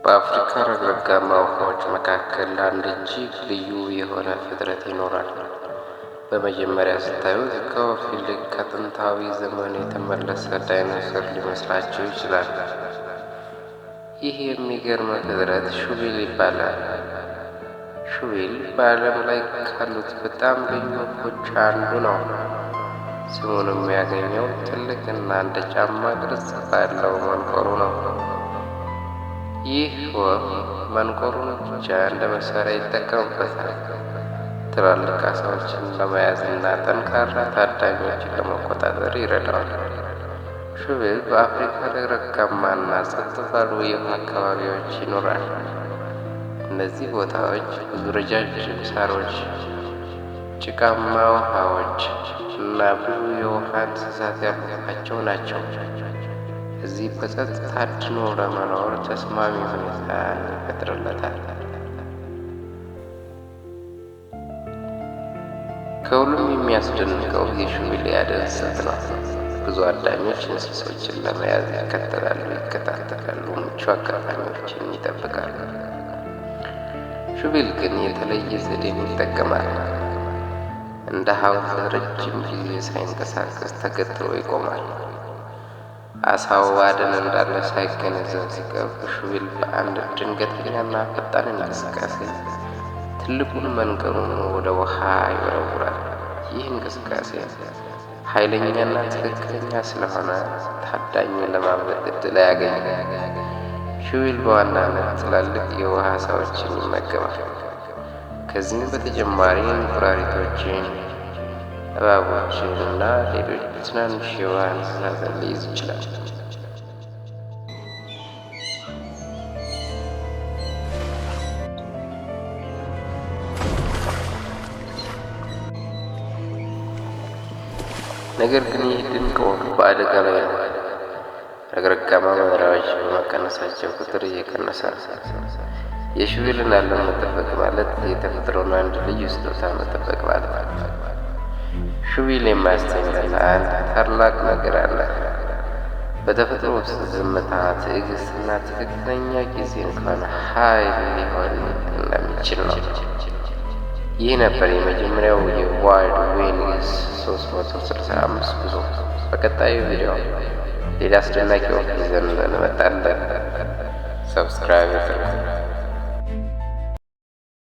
በአፍሪካ ረግረጋማ ውሃዎች መካከል አንድ እጅግ ልዩ የሆነ ፍጥረት ይኖራል። በመጀመሪያ ስታዩት ከወፍ ይልቅ ከጥንታዊ ዘመን የተመለሰ ዳይኖሰር ሊመስላችሁ ይችላል። ይህ የሚገርም ፍጥረት ሹቪል ይባላል። ሹቪል በዓለም ላይ ካሉት በጣም ልዩ ወፎች አንዱ ነው። ስሙንም ያገኘው ትልቅና እንደ ጫማ ቅርጽ ባለው መንቆሩ ነው። ይህ ወፍ መንቆሩን ብቻ እንደ መሳሪያ ይጠቀምበታል። ትላልቅ ዓሣዎችን ለመያዝና ጠንካራ ታዳኞችን ለመቆጣጠር ይረዳዋል። ሹቪል በአፍሪካ ረግረጋማና ጸጥ ባሉ የውሃ አካባቢዎች ይኖራል። እነዚህ ቦታዎች ብዙ ረጃጅም ሳሮች፣ ጭቃማ ውሃዎች እና ብዙ የውሃ እንስሳት ያሉባቸው ናቸው። እዚህ በጸጥታ አድኖ ለመኖር ተስማሚ ሁኔታን ይፈጥርለታል። ከሁሉም የሚያስደንቀው የሹቪል የአደን ስልት ነው። ብዙ አዳኞች እንስሶችን ለመያዝ ይከታተላሉ፣ ምቹ አጋጣሚዎችን ይጠብቃሉ። ሹቪል ግን የተለየ ዘዴን ይጠቀማል። እንደ ሐውልት ረጅም ጊዜ ሳይንቀሳቀስ ተገትሮ ይቆማል። ዓሣው አደን እንዳለ ሳይገነዘብ ሲቀር ሹቪል በአንድ ድንገተኛና ፈጣን እንቅስቃሴ ትልቁን መንቀሩን ወደ ውሃ ይወረውራል። ይህ እንቅስቃሴ ኃይለኛና ትክክለኛ ስለሆነ ታዳኙን ለማምለጥ ዕድል አያገኝም። ሹቪል በዋናነት ትላልቅ የውሃ ዓሣዎችን ይመገባል። ከዚህም በተጨማሪ እንቁራሪቶችን፣ እባቦችን እና ሌሎች ትናንሽ የውሃ እንስሳትን ሊይዝ ይችላል። ነገር ግን ይህ ድንቅ ወፍ በአደጋ ላይ ነው። ረግረጋማ መኖሪያዎች በመቀነሳቸው ቁጥር እየቀነሰ ነው። የሹቪልን ዓለም መጠበቅ ማለት የተፈጥሮን አንድ ልዩ ስጦታ መጠበቅ ማለት ነው። ሹቪል የማያስተኛና አንድ ታላቅ ነገር አለ። በተፈጥሮ ውስጥ ዝምታ፣ ትዕግስትና ትክክለኛ ጊዜ እንኳን ኃይል ሊሆን እንደሚችል ነው። ይህ ነበር የመጀመሪያው የዋይልድ ዊንግስ 365 ጉዞ። በቀጣዩ ቪዲዮ ሌላ አስደናቂ ወፍ ይዘን እንመጣለን። ሰብስክራይብ